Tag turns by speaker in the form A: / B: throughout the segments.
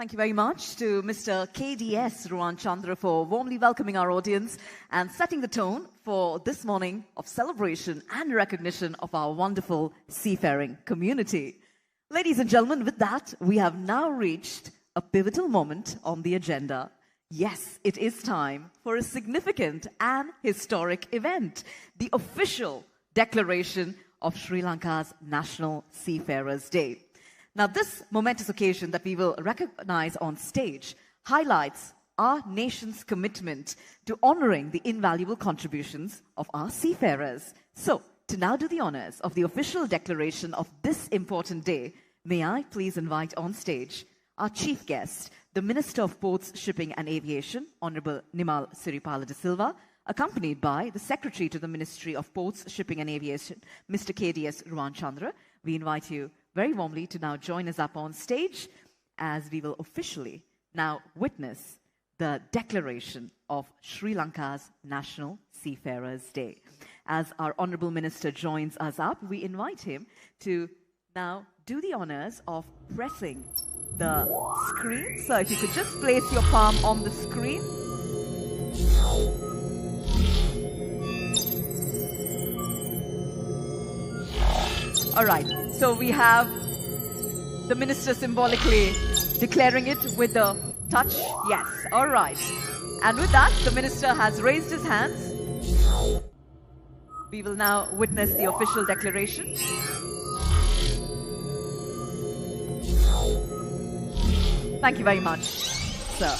A: Thank you very much to Mr. KDS Ruan Chandra for warmly welcoming our audience and setting the tone for this morning of celebration and recognition of our wonderful seafaring community. Ladies and gentlemen, with that, we have now reached a pivotal moment on the agenda. Yes, it is time for a significant and historic event, the official declaration of Sri Lanka's National Seafarers' Day. Now, this momentous occasion that we will recognize on stage highlights our nation's commitment to honoring the invaluable contributions of our seafarers. So, to now do the honors of the official declaration of this important day, may I please invite on stage our chief guest, the Minister of Ports, Shipping and Aviation, Honorable Nimal Siripala de Silva, accompanied by the Secretary to the Ministry of Ports, Shipping and Aviation, Mr. KDS Ruan Chandra. We invite you very warmly to now join us up on stage as we will officially now witness the declaration of Sri Lanka's National Seafarers' Day. As our Honorable Minister joins us up, we invite him to now do the honors of pressing the screen. So if you could just place your palm on the screen. All right, so we have the minister symbolically declaring it with the touch. Yes, all right. And with that, the minister has raised his hands. We will now witness the official declaration. Thank you very much, sir.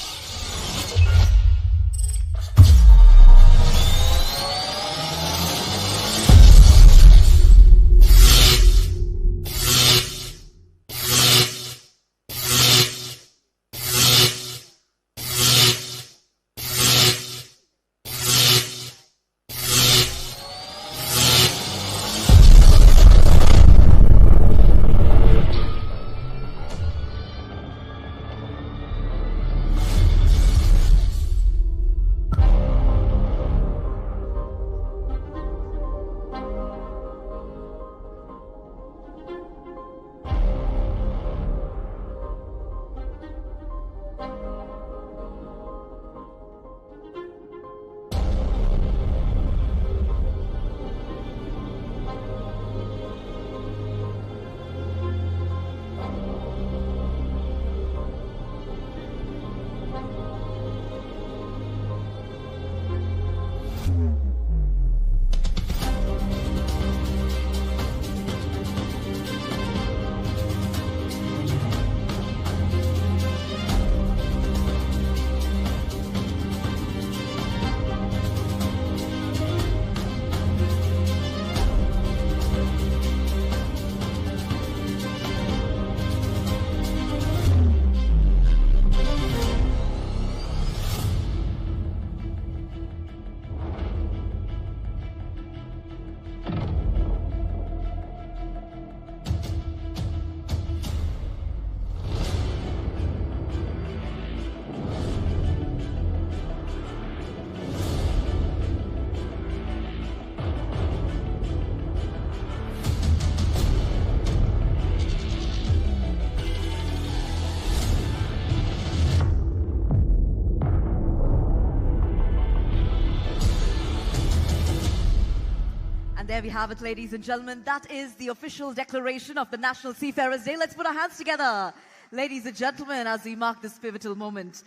A: There we have it, ladies and gentlemen. That is the official declaration of the National Seafarers' Day. Let's put our hands together. Ladies and gentlemen, as we mark this pivotal moment,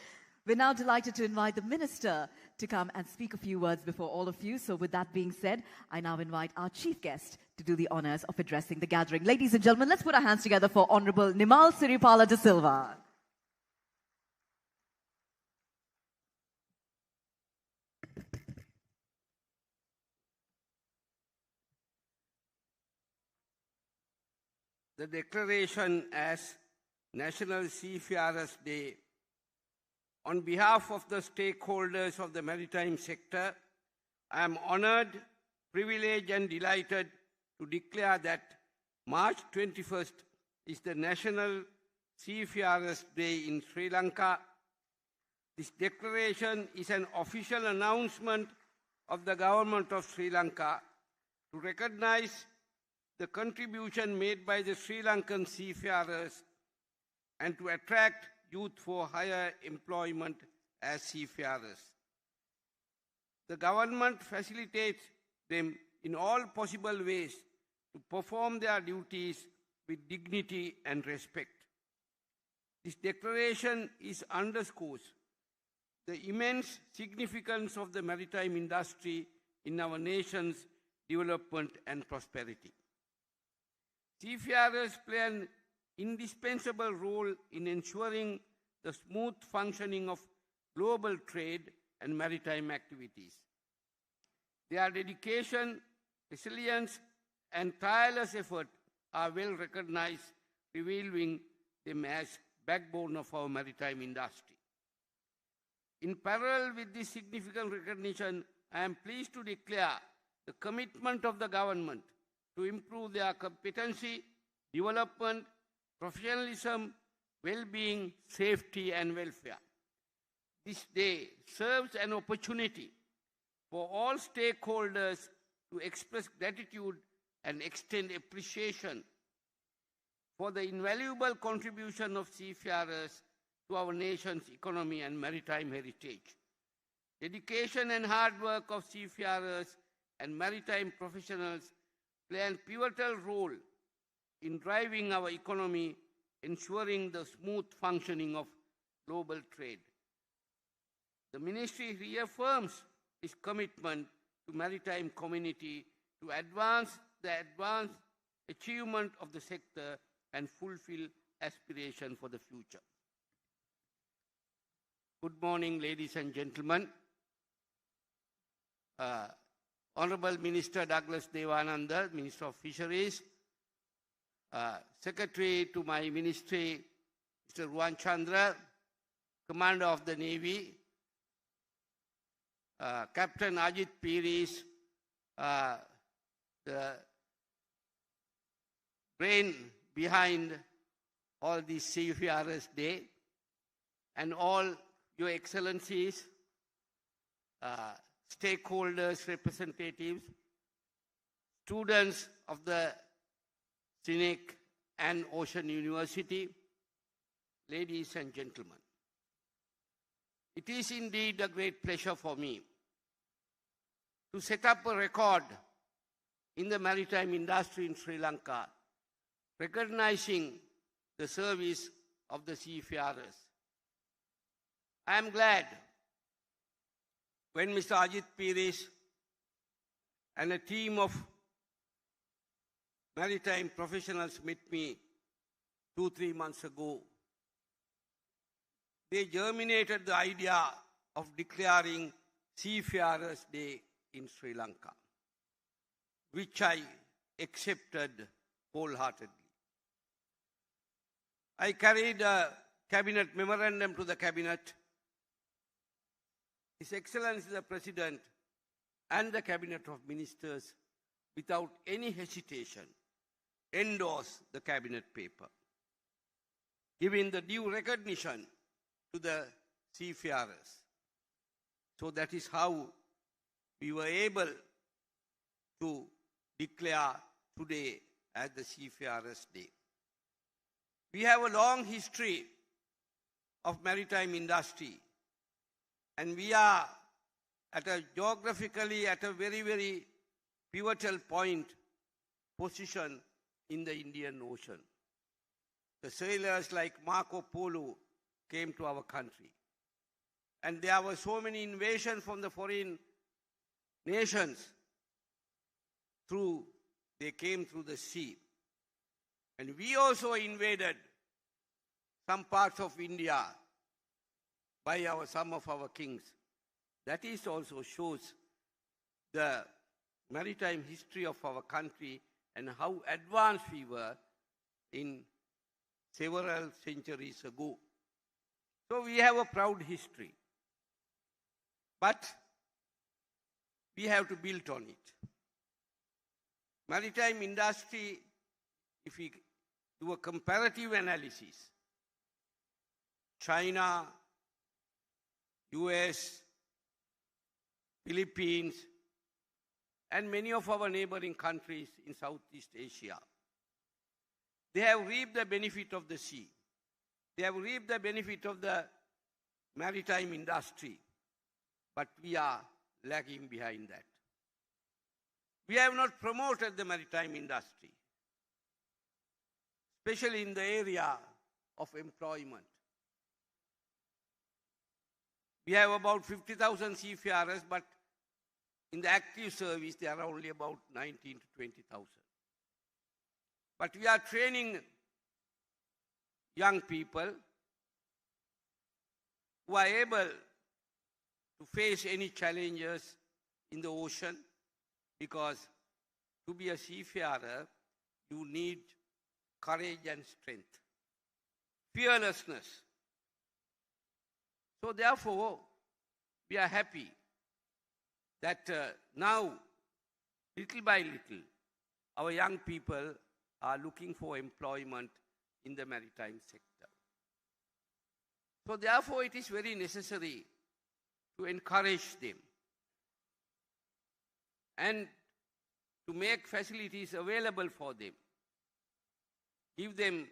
A: we're now delighted to invite the Minister to come and speak a few words before all of you. So with that being said, I now invite our chief guest to do the honors of addressing the gathering. Ladies and gentlemen, let's put our hands together for Honorable Nimal Siripala de Silva.
B: The declaration as National Seafarers' Day. On behalf of the stakeholders of the maritime sector, I am honored, privileged and delighted to declare that March 21st is the National Seafarers' Day in Sri Lanka. This declaration is an official announcement of the government of Sri Lanka to recognize the contribution made by the Sri Lankan seafarers and to attract youth for higher employment as seafarers. The government facilitates them in all possible ways to perform their duties with dignity and respect. This declaration underscores the immense significance of the maritime industry in our nation's development and prosperity. Seafarers play an indispensable role in ensuring the smooth functioning of global trade and maritime activities. Their dedication, resilience, and tireless effort are well recognized, revealing them as backbone of our maritime industry. In parallel with this significant recognition, I am pleased to declare the commitment of the government to improve their competency, development, professionalism, well-being, safety, and welfare. This day serves an opportunity for all stakeholders to express gratitude and extend appreciation for the invaluable contribution of seafarers to our nation's economy and maritime heritage. Dedication and hard work of seafarers and maritime professionals play a pivotal role in driving our economy, ensuring the smooth functioning of global trade. The Ministry reaffirms its commitment to maritime community to advance the achievement of the sector and fulfill aspiration for the future. Good morning, ladies and gentlemen. Honorable Minister Douglas Devananda, Minister of Fisheries, Secretary to my ministry, Mr. Ruwan Chandra, Commander of the Navy, Captain Ajit Piris, the brain behind all these Seafarers Day, and all your excellencies, stakeholders, representatives, students of the CINEC and Ocean University, ladies and gentlemen. It is indeed a great pleasure for me to set up a record in the maritime industry in Sri Lanka, recognizing the service of the seafarers. I am glad when Mr. Ajit Piris and a team of maritime professionals met me 2-3 months ago. They germinated the idea of declaring Seafarers Day in Sri Lanka, which I accepted wholeheartedly. I carried a cabinet memorandum to the cabinet. His Excellency the President and the Cabinet of Ministers, without any hesitation, endorsed the cabinet paper, giving the due recognition to the seafarers. So that is how we were able to declare today as the Seafarers Day. We have a long history of maritime industry, and we are geographically at a very, very pivotal position in the Indian Ocean. The sailors like Marco Polo came to our country, and there were so many invasions from the foreign nations. They came through the sea. And we also invaded some parts of India by some of our kings. That is also shows the maritime history of our country and how advanced we were in several centuries ago. So we have a proud history. But we have to build on it. Maritime industry, if we do a comparative analysis, China, US, Philippines, and many of our neighboring countries in Southeast Asia, they have reaped the benefit of the sea. They have reaped the benefit of the maritime industry, but we are lagging behind that. We have not promoted the maritime industry, especially in the area of employment. We have about 50,000 seafarers, but in the active service, there are only about 19 to 20,000. But we are training young people who are able to face any challenges in the ocean, because to be a seafarer, you need courage and strength, fearlessness. So therefore, we are happy that now, little by little, our young people are looking for employment in the maritime sector. So therefore, it is very necessary to encourage them and to make facilities available for them, give them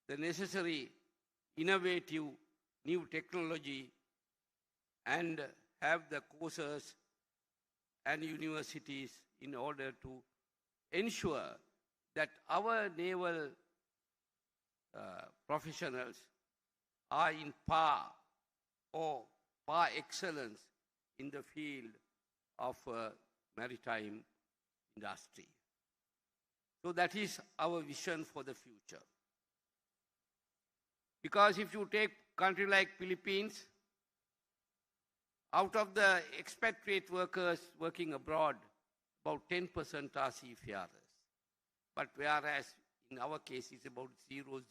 B: the necessary innovative new technology, and have the courses and universities in order to ensure that our naval professionals are in par or par excellence in the field of maritime industry. So that is our vision for the future. Because if you take a country like Philippines, out of the expatriate workers working abroad, about 10% are seafarers. But whereas in our case it's about 0.01%.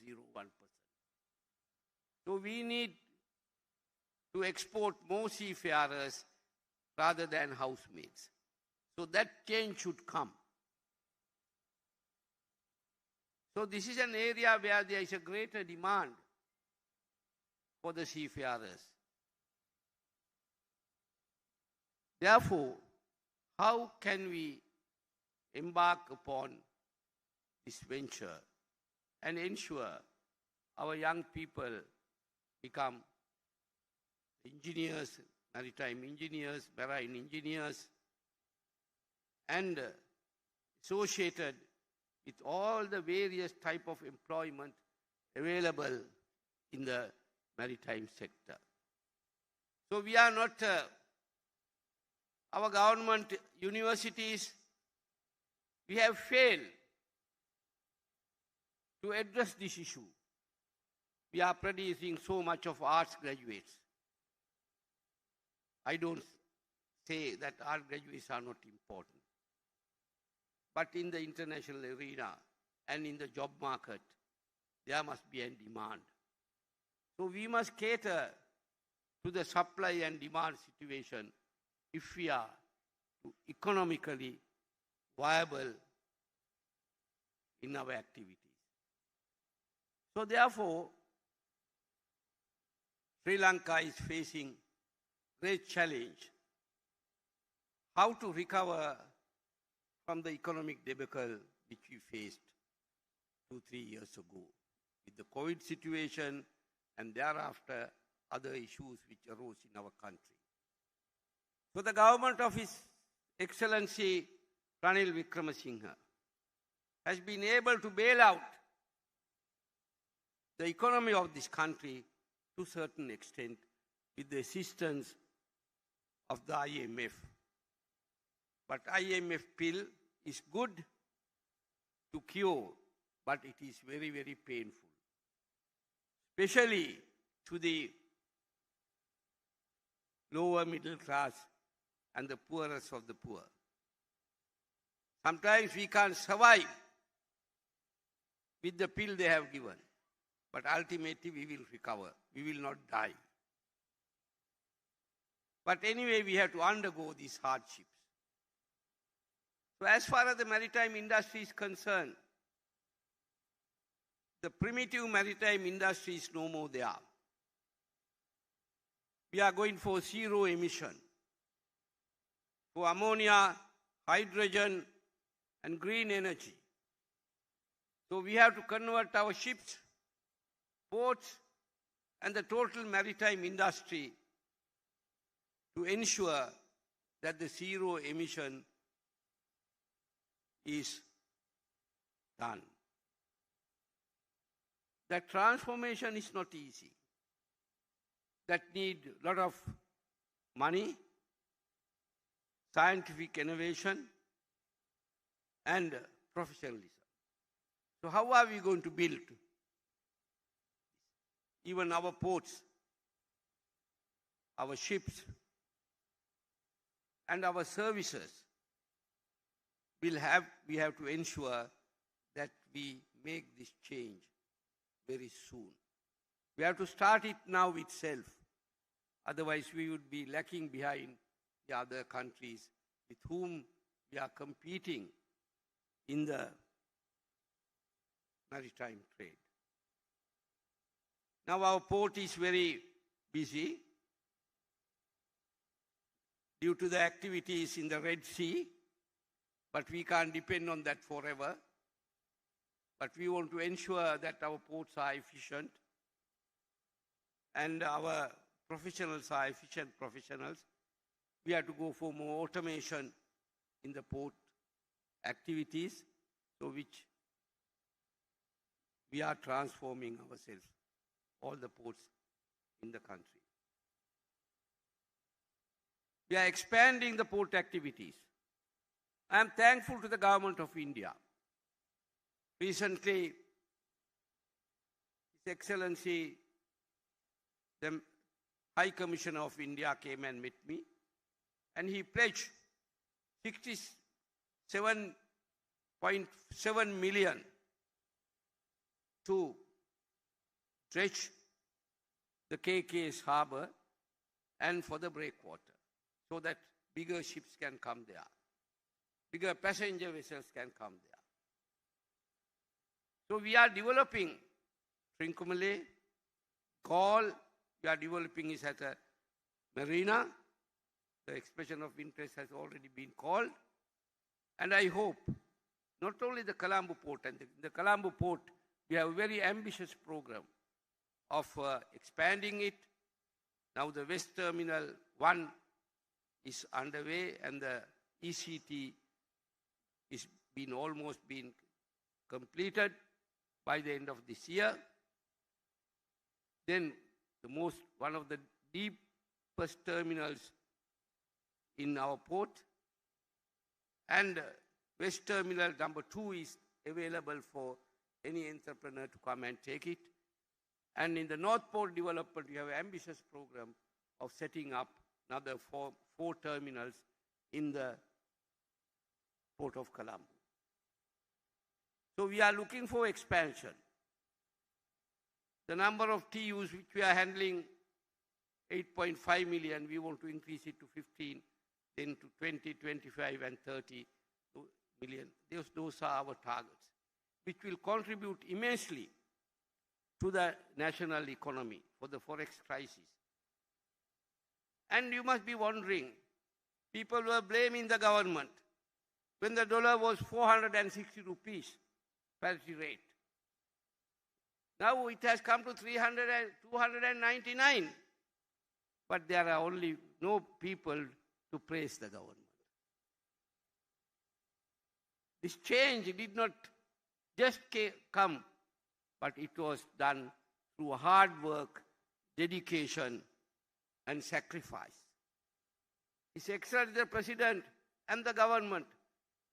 B: So we need to export more seafarers rather than housemaids. So that change should come. So this is an area where there is a greater demand for the seafarers. Therefore, how can we embark upon this venture and ensure our young people become engineers, maritime engineers, marine engineers, and associated with all the various type of employment available in the maritime sector. So we are not, our government universities, we have failed to address this issue. We are producing so much of arts graduates. I don't say that art graduates are not important. But in the international arena and in the job market, there must be a demand. So we must cater to the supply and demand situation if we are economically viable in our activities. So therefore, Sri Lanka is facing great challenge. How to recover from the economic debacle which we faced 2-3 years ago with the COVID situation and thereafter other issues which arose in our country. So the government of His Excellency Ranil Wickremesinghe has been able to bail out the economy of this country to a certain extent with the assistance of the IMF. But IMF pill is good to cure, but it is very, very painful, especially to the lower middle class and the poorest of the poor. Sometimes we can't survive with the pill they have given, but ultimately we will recover. We will not die. But anyway, we have to undergo these hardships. So as far as the maritime industry is concerned, the primitive maritime industry is no more there. We are going for zero emission, for ammonia, hydrogen, and green energy. So we have to convert our ships ports and the total maritime industry to ensure that the zero emission is done. That transformation is not easy. That need a lot of money, scientific innovation, and professionalism. So how are we going to build? Even our ports, our ships, and our services we have to ensure that we make this change very soon. We have to start it now itself. Otherwise, we would be lacking behind the other countries with whom we are competing in the maritime trade. Now our port is very busy due to the activities in the Red Sea, but we can't depend on that forever. But we want to ensure that our ports are efficient and our professionals are efficient professionals. We have to go for more automation in the port activities, so which we are transforming ourselves, all the ports in the country. We are expanding the port activities. I am thankful to the Government of India. Recently, His Excellency, the High Commissioner of India came and met me, and he pledged 67.7 million to dredge the KK's harbour and for the breakwater, so that bigger ships can come there, bigger passenger vessels can come there. So we are developing Trincomalee, Gaul, we are developing it as a marina. The expression of interest has already been called. And I hope not only the Colombo port, and the Colombo port, we have a very ambitious program of expanding it. Now the West Terminal 1 is underway, and the ECT is almost been completed by the end of this year. Then one of the deepest terminals in our port, and West Terminal number 2 is available for any entrepreneur to come and take it. And in the North Port development, we have an ambitious program of setting up another four terminals in the Port of Colombo. So we are looking for expansion. The number of TUs which we are handling, 8.5 million, we want to increase it to 15, then to 20, 25, and 30 million. Those are our targets, which will contribute immensely to the national economy for the forex crisis. And you must be wondering, people were blaming the government when the dollar was 460 rupees parity rate. Now it has come to 299. But there are only no people to praise the government. This change did not just come, but it was done through hard work, dedication, and sacrifice. His Excellency the President and the government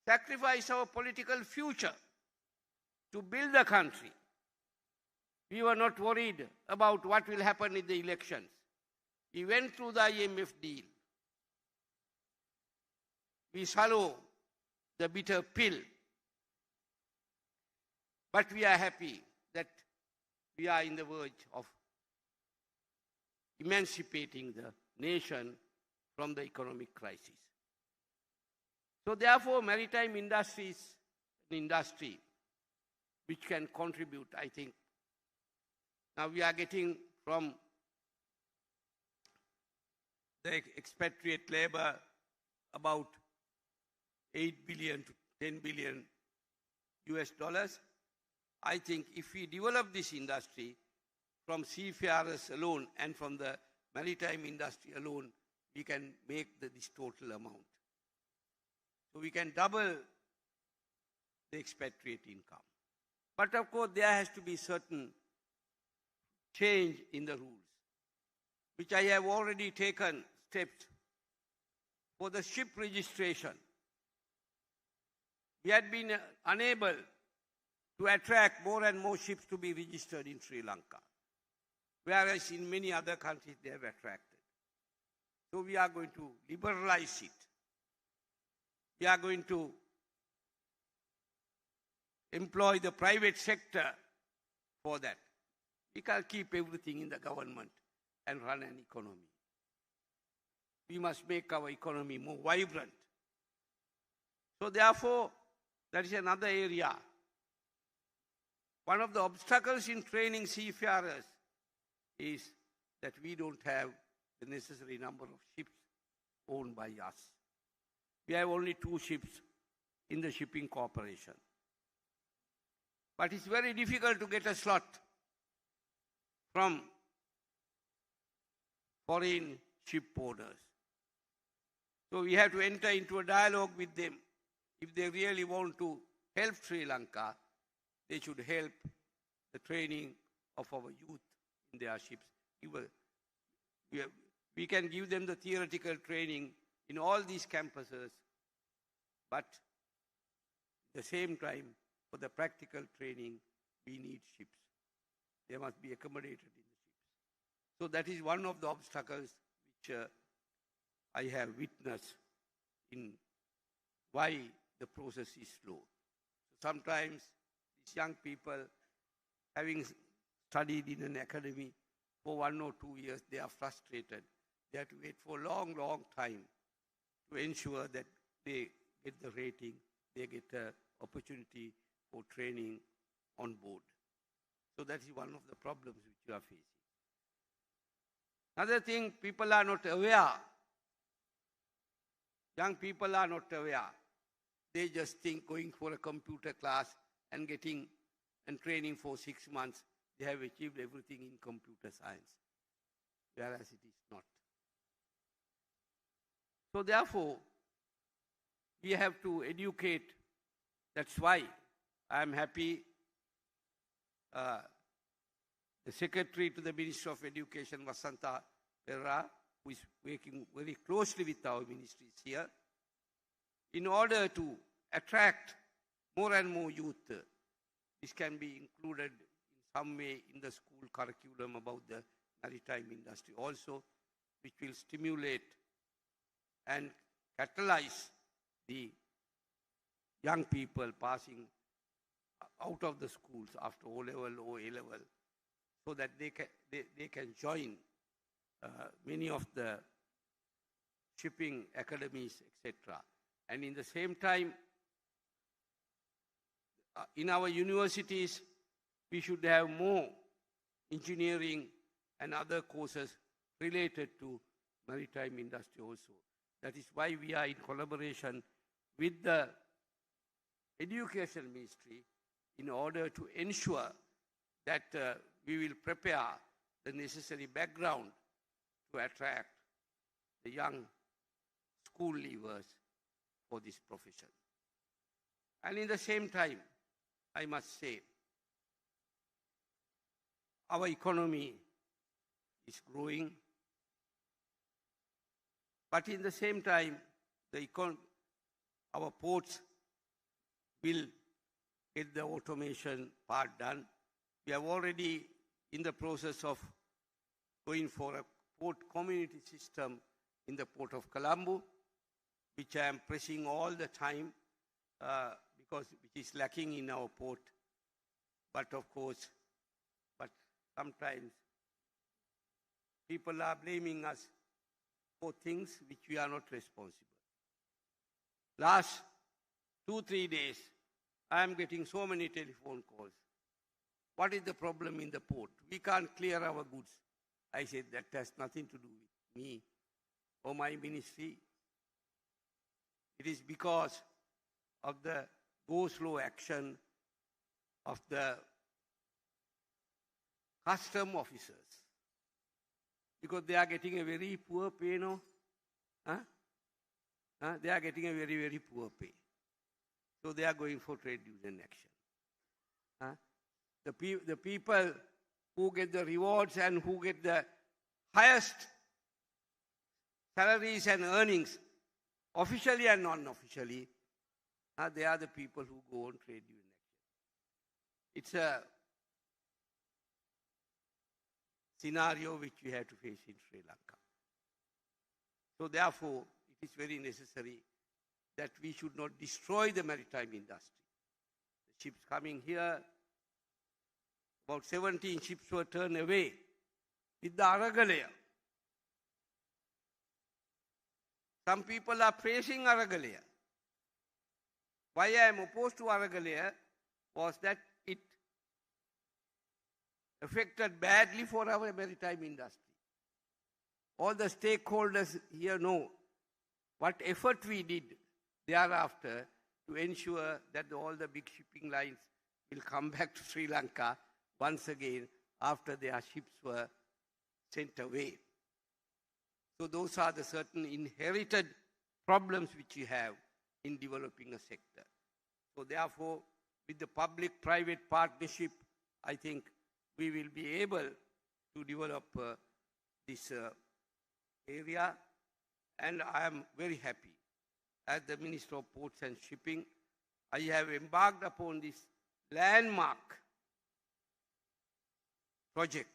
B: sacrificed our political future to build the country. We were not worried about what will happen in the elections. We went through the IMF deal. We swallow the bitter pill. But we are happy that we are in the verge of emancipating the nation from the economic crisis. So therefore, maritime industry is an industry which can contribute, I think. Now we are getting from the expatriate labor about 8 billion to 10 billion US dollars. I think if we develop this industry, from seafarers alone and from the maritime industry alone, we can make this total amount. So we can double the expatriate income. But of course, there has to be certain change in the rules, which I have already taken steps. For the ship registration, we had been unable to attract more and more ships to be registered in Sri Lanka, whereas in many other countries they have attracted. So we are going to liberalize it. We are going to employ the private sector for that. We can't keep everything in the government and run an economy. We must make our economy more vibrant. So therefore, that is another area. One of the obstacles in training seafarers is that we don't have the necessary number of ships owned by us. We have only 2 ships in the shipping corporation. But it's very difficult to get a slot from foreign ship owners. So we have to enter into a dialogue with them. If they really want to help Sri Lanka, they should help the training of our youth in their ships. We can give them the theoretical training in all these campuses, but at the same time, for the practical training, we need ships. They must be accommodated in the ships. So that is one of the obstacles which I have witnessed in why the process is slow. So sometimes these young people, having studied in an academy for 1 or 2 years, they are frustrated. They have to wait for a long, long time to ensure that they get the rating, they get an opportunity for training on board. So that is one of the problems which you are facing. Another thing, people are not aware. Young people are not aware. They just think going for a computer class and getting and training for 6 months, they have achieved everything in computer science, whereas it is not. So therefore, we have to educate. That's why I am happy the Secretary to the Ministry of Education, Vasanta Perra, who is working very closely with our ministries here, in order to attract more and more youth. This can be included in some way in the school curriculum about the maritime industry also, which will stimulate and catalyze the young people passing out of the schools after O-level or A-level, so that they can join many of the shipping academies, etc. And in the same time, in our universities, we should have more engineering and other courses related to maritime industry also. That is why we are in collaboration with the Education Ministry in order to ensure that we will prepare the necessary background to attract the young school leavers for this profession. And in the same time, I must say, our economy is growing, but in the same time, our ports will get the automation part done. We are already in the process of going for a port community system in the port of Colombo, which I am pressing all the time because it is lacking in our port. But of course, sometimes people are blaming us for things which we are not responsible. Last 2-3 days, I am getting so many telephone calls. What is the problem in the port? We can't clear our goods. I said that has nothing to do with me or my ministry. It is because of the go-slow action of the custom officers. Because they are getting a very poor pay, no? Huh? They are getting a very, very poor pay. So they are going for trade union action. The people who get the rewards and who get the highest salaries and earnings, officially and non-officially, they are the people who go on trade union action. It's a scenario which we have to face in Sri Lanka. So therefore, it is very necessary that we should not destroy the maritime industry. The ships coming here, about 17 ships were turned away with the Aragalaya. Some people are praising Aragalaya. Why I am opposed to Aragalaya was that it affected badly for our maritime industry. All the stakeholders here know what effort we did thereafter to ensure that all the big shipping lines will come back to Sri Lanka once again after their ships were sent away. So those are the certain inherited problems which we have in developing a sector. So therefore, with the public-private partnership, I think we will be able to develop this area. And I am very happy. As the Minister of Ports and Shipping, I have embarked upon this landmark project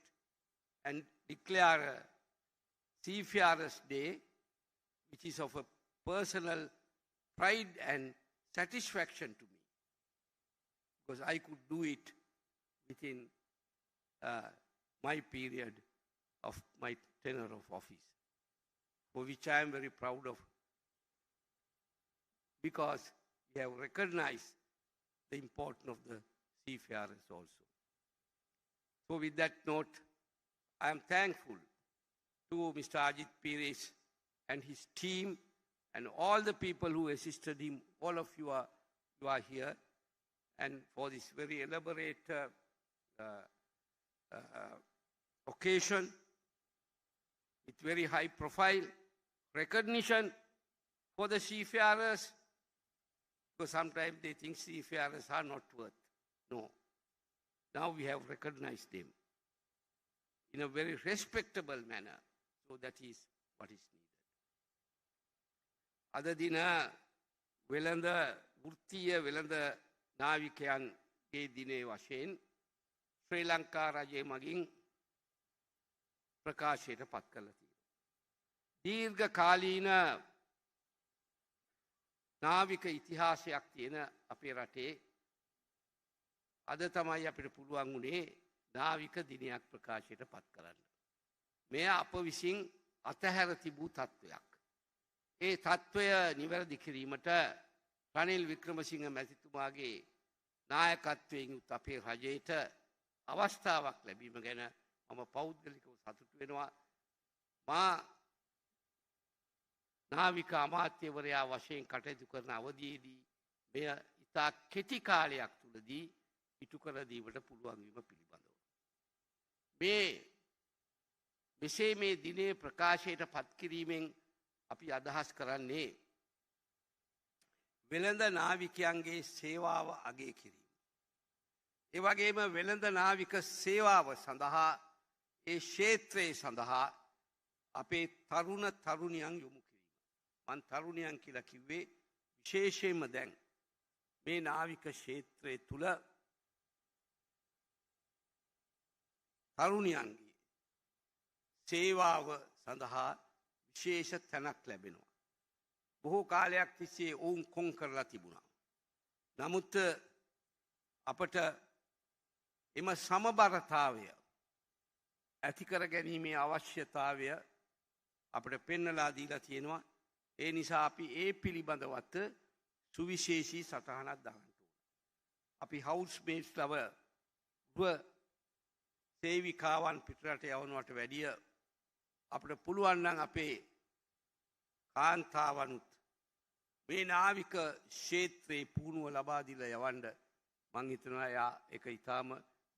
B: and declare a Seafarers Day, which is of a personal pride and satisfaction to me, because I could do it within my period of my tenure of office, for which I am very proud of, because we have recognized the importance of the seafarers also. So with that note, I am thankful to Mr. Ajit Pires and his team and all the people who assisted him. All of you are here, and for this very elaborate occasion with very high profile recognition for the seafarers, because sometimes they think seafarers are not worth. No. Now we have recognized them in a very respectable manner. So that is what is needed. Other than Velanda Vurtiya Velanda Navikyan Ge Dine Washen, Sri Lanka Raje Maging Prakasheta Patkalati. Dirga Kalina නාවික ඉතිහාසයක් තියෙන අපේ රටේ අද තමයි අපිට පුළුවන් වුණේ නාවික දිනයක් ප්‍රකාශයට පත් කරන්න. මෙය අප විසින් අතහැර තිබූ තත්ත්වයක්. ඒ තත්ත්වය නිවැරදි කිරීමට රනිල් වික්‍රමසිංහ මැතිතුමාගේ නායකත්වයෙන් යුත් අපේ රජයට අවස්ථාවක් ලැබීම ගැන මම පෞද්ගලිකව සතුටු වෙනවා. මා නාවික අමාත්‍යවරයා වශයෙන් කටයුතු කරන අවධියේදී මෙය ඉතා කෙටි කාලයක් තුලදී ඉටු කර දීමට පුළුවන් වීම පිළිබඳව මෙසේ මේ දිනේ ප්‍රකාශයට පත් කිරීමෙන් අපි අදහස් කරන්නේ වෙළඳ නාවිකයන්ගේ සේවාව අගය කිරීම. ඒ වගේම වෙළඳ නාවික සේවාව සඳහා ඒ ක්ෂේත්‍රයේ සඳහා අපේ තරුණ තරුණියන් යොමු මන් තරුණයන් කියලා කිව්වේ විශේෂයෙන්ම දැන් මේ නාවික ක්ෂේත්‍රය තුල තරුණයන්ගේ සේවාව සඳහා විශේෂ තැනක් ලැබෙනවා. බොහෝ කාලයක් තිස්සේ ඔවුන් කොන් කරලා තිබුණා. නමුත් අපට එම සමබරතාවය ඇති කර ගැනීමේ අවශ්‍යතාවය අපට පෙන්වලා දීලා තියෙනවා. ඒ නිසා අපි ඒ පිළිබඳවත් සුවිශේෂී සටහනක් දාන්න ඕන. අපි හවුස් මේට්ස් ලව ගෘහ සේවිකාවන් පිටරට යවනවට වැඩිය අපිට පුළුවන් නම් අපේ කාන්තාවනුත් මේ නාවික ක්ෂේත්‍රයේ පුහුණුව ලබා දීලා යවන්න මං හිතනවා ඒක ඊටාම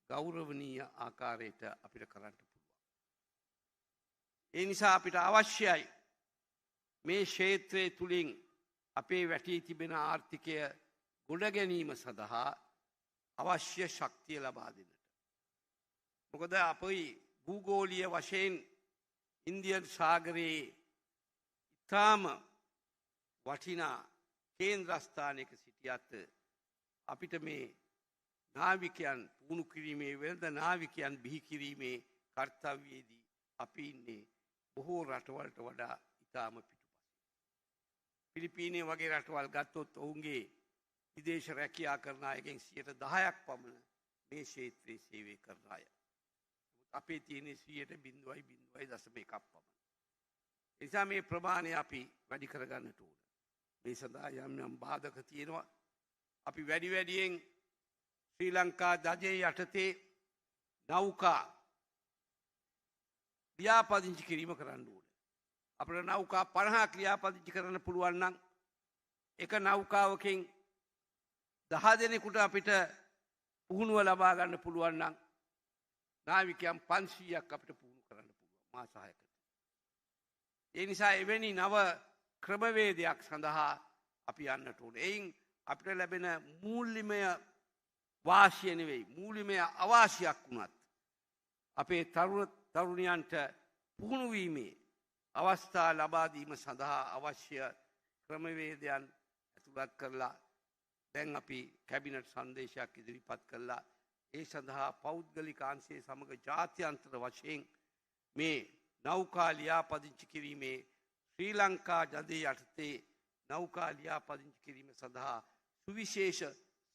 B: ගෞරවනීය ආකාරයට අපිට කරන්න පුළුවන්. ඒ නිසා අපිට අවශ්‍යයි මේ ක්ෂේත්‍රයේ තුලින් අපේ වැටී තිබෙන ආර්ථිකය ගොඩ ගැනීම සඳහා අවශ්‍ය ශක්තිය ලබා දෙන්නට. මොකද අපේ භූගෝලීය වශයෙන් ඉන්දියන් සාගරයේ ඉතාම වටිනා කේන්ද්‍රස්ථානයක සිටියත් අපිට මේ නාවිකයන් පුහුණු කිරීමේ වෙළඳ නාවිකයන් බිහි කිරීමේ කර්තව්‍යයේදී අපි ඉන්නේ බොහෝ රටවල්ට වඩා ඉතාම පිටුපස. පිලිපීනය වගේ රටවල් ගත්තොත් ඔවුන්ගේ විදේශ රැකියා කරන අයගෙන් 10% පමණ මේ ක්ෂේත්‍රයේ සේවය කරන අය. අපේ තියෙන 0.0.01 පමණ. ඒ නිසා මේ ප්‍රමාණය අපි වැඩි කරගන්නට ඕන. මේ සඳහා යම් බාධක තියෙනවා. අපි වැඩියෙන් ශ්‍රී ලංකා දජය යටතේ නෞකා ක්‍රියාපදිංචි කිරීම කරන්න ඕන. අපිට නෞකා 50 ක්‍රියාපදිංචි කරන්න පුළුවන් නම් එක නෞකාවකින් 10 දෙනෙකුට අපිට පුහුණුව ලබා ගන්න පුළුවන් නම් නාවිකයන් 500ක් අපිට පුහුණු කරන්න පුළුවන් මාස 6කට. ඒ නිසා එවැනි නව ක්‍රමවේදයක් සඳහා අපි යන්නට ඕනේ. එයින් අපිට ලැබෙන මූල්‍යමය වාසිය නෙවෙයි මූල්‍යමය අවාසියක් වුණත් අපේ තරුණයන්ට පුහුණු වීමේ අවස්ථා ලබා දීම සඳහා අවශ්‍ය ක්‍රමවේදයන් ඇතුළත් කරලා දැන් අපි කැබිනට් සංදේශයක් ඉදිරිපත් කළා. ඒ සඳහා පෞද්ගලික අංශයේ සමග ජාත්‍යන්තර වශයෙන් මේ නෞකා ලියාපදිංචි කිරීමේ ශ්‍රී ලංකා ජදේ යටතේ නෞකා ලියාපදිංචි කිරීම සඳහා සුවිශේෂ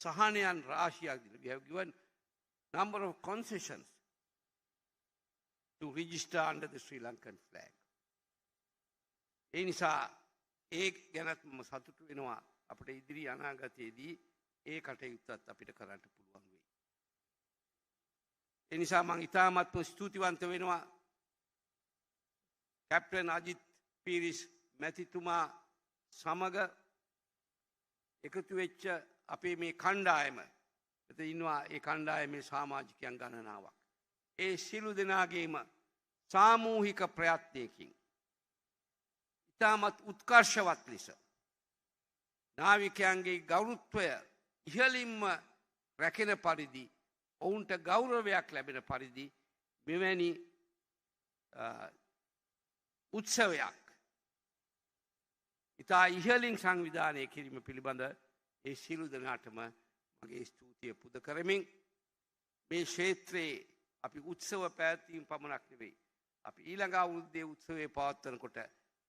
B: සහනයන් රාශියක් දෙනවා. We have given number of concessions to register under the Sri Lankan flag. ඒ නිසා ඒ ගැනත් මම සතුටු වෙනවා. අපිට ඉදිරි අනාගතයේදී ඒ කටයුත්තත් අපිට කරන්න පුළුවන් වෙයි. ඒ නිසා මම ඉතාමත්ම ස්තුතිවන්ත වෙනවා කැප්ටන් අජිත් පීරිස් මැතිතුමා සමග එකතු වෙච්ච අපේ මේ කණ්ඩායම. එතන ඉන්නවා ඒ කණ්ඩායමේ සමාජිකයන් ගණනාවක්. ඒ සිළු දෙනාගේම සාමූහික ප්‍රයත්නයකින් ඉතාමත් උත්කර්ෂවත් ලෙස නාවිකයන්ගේ ගෞරවත්වය ඉහළින්ම රැකෙන පරිදි ඔවුන්ට ගෞරවයක් ලැබෙන පරිදි මෙවැනි උත්සවයක් ඉතා ඉහළින් සංවිධානය කිරීම පිළිබඳ ඒ සියලු දෙනාටම මගේ ස්තුතිය පුද කරමින් මේ ක්ෂේත්‍රයේ අපි උත්සව පැවැත්වීම පමණක් නෙවෙයි අපි ඊළඟ අවුරුද්දේ උත්සවය පවත්වනකොට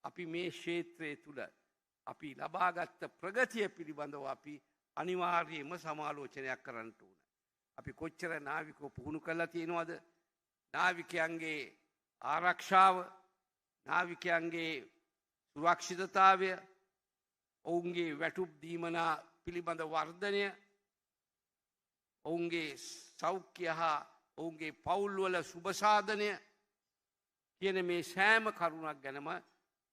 B: අපි මේ ක්ෂේත්‍රයේ තුල අපි ලබාගත් ප්‍රගතිය පිළිබඳව අපි අනිවාර්යයෙන්ම සමාලෝචනයක් කරන්න ඕන. අපි කොච්චර නාවිකව පුහුණු කරලා තියෙනවද? නාවිකයන්ගේ ආරක්ෂාව, නාවිකයන්ගේ සුරක්ෂිතතාවය, ඔවුන්ගේ වැටුප් දීමනා පිළිබඳ වර්ධනය, ඔවුන්ගේ සෞඛ්‍ය හා ඔවුන්ගේ පවුල්වල සුබසාධනය කියන මේ සෑම කරුණක් ගැනම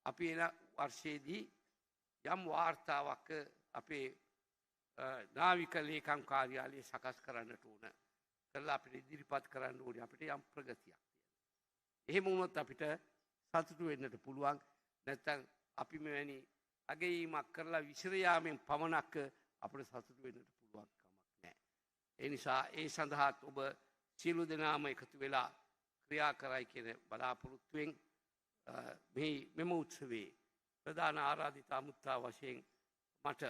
B: අපි එන වර්ෂයේදී යම් වාර්තාවක් අපේ නාවික ලේකම් කාර්යාලයේ සකස් කරන්නට ඕන. කරලා අපිට ඉදිරිපත් කරන්න ඕනේ අපිට යම් ප්‍රගතියක් තියෙනවා. එහෙම වුණොත් අපිට සතුටු වෙන්නට පුළුවන්. නැත්නම් අපි මෙවැනි අගයීමක් කරලා විසිර යාමෙන් පමණක් අපිට සතුටු වෙන්නට පුළුවන් කමක් නැහැ. ඒ නිසා ඒ සඳහාත් ඔබ සියලු දෙනාම එකතු වෙලා ක්‍රියා කරයි කියන බලාපොරොත්තුවෙන් මෙම උත්සවයේ ප්‍රධාන ආරාධිත අමුත්තා වශයෙන් මට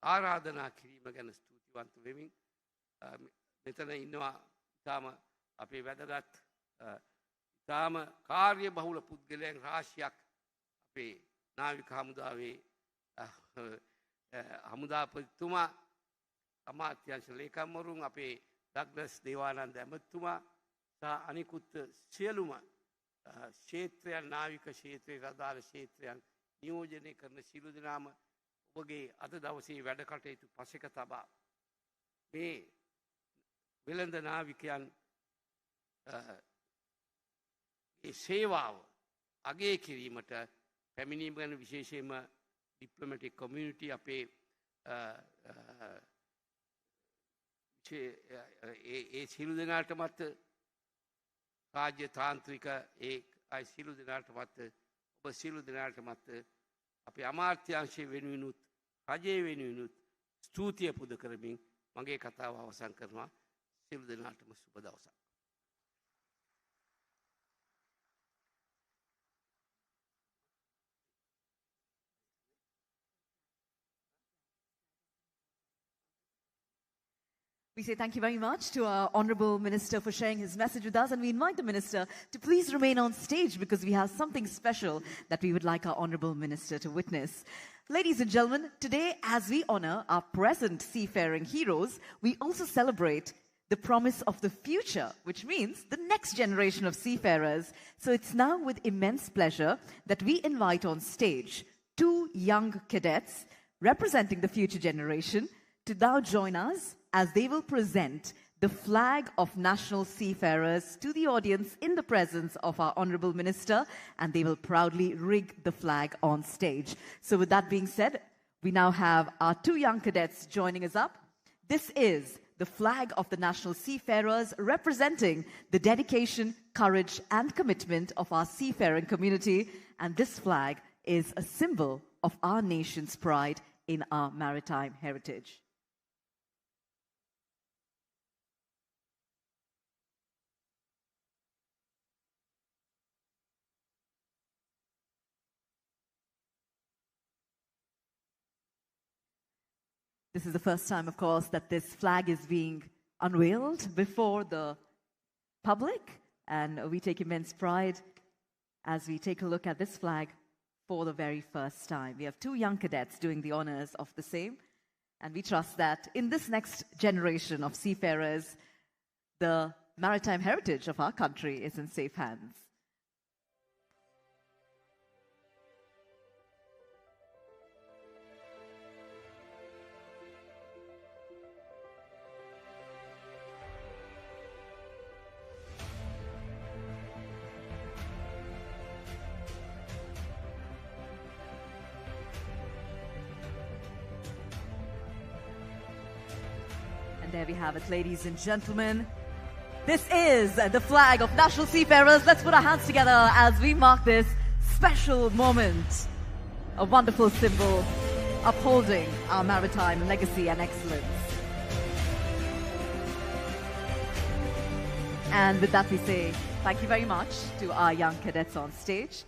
B: ආරාධනා කිරීම ගැන ස්තුතිවන්ත වෙමින් මෙතන ඉන්නවා ඉතාම අපේ වැදගත් ඉතාම කාර්ය බහුල පුද්ගලයන් රාශියක් අපේ නාවික හමුදාවේ හමුදාපතිතුමා අමාත්‍යංශ ලේකම්වරුන් අපේ ඩග්ලස් දේවානන්ද ඇමතිතුමා සහ අනිකුත් සියලුම ක්ෂේත්‍රයන් නාවික ක්ෂේත්‍රයේ රදාළ ක්ෂේත්‍රයන් නියෝජනය කරන සියලු දෙනාම ඔබගේ අද දවසේ වැඩ කටයුතු පසෙක තබා මේ වෙළඳ නාවිකයන් ඒ සේවාව අගය කිරීමට පැමිණීම ගැන විශේෂයෙන්ම ඩිප්ලොමැටික් කොමියුනිටි අපේ ඒ සියලු දෙනාටමත් රාජ්‍ය තාන්ත්‍රික අය සියලු දෙනාටමත් ඔබ සියලු දෙනාටමත් අපේ අමාත්‍යාංශය වෙනුවෙනුත් රජය වෙනුවෙනුත් ස්තුතිය පුද කරමින් මගේ කතාව අවසන් කරනවා. සියලු දෙනාටම සුබ දවසක්.
A: We say thank you very much to our Honourable Minister for sharing his message with us, and we invite the Minister to please remain on stage because we have something special that we would like our Honourable Minister to witness. Ladies and gentlemen, today as we honour our present seafaring heroes, we also celebrate the promise of the future, which means the next generation of seafarers. So it's now with immense pleasure that we invite on stage two young cadets representing the future generation to now join us as they will present the flag of national seafarers to the audience in the presence of our Honourable Minister, and they will proudly rig the flag on stage. So with that being said, we now have our two young cadets joining us up. This is the flag of the national seafarers representing the dedication, courage and commitment of our seafaring community, and this flag is a symbol of our nation's pride in our maritime heritage. This is the first time, of course, that this flag is being unveiled before the public, and we take immense pride as we take a look at this flag for the very first time. We have two young cadets doing the honors of the same, and we trust that in this next generation of seafarers, the maritime heritage of our country is in safe hands. There we have it, ladies and gentlemen. This is the flag of National Seafarers. Let's put our hands together as we mark this special moment. A wonderful symbol upholding our maritime legacy and excellence. And with that we say thank you very much to our young cadets on stage.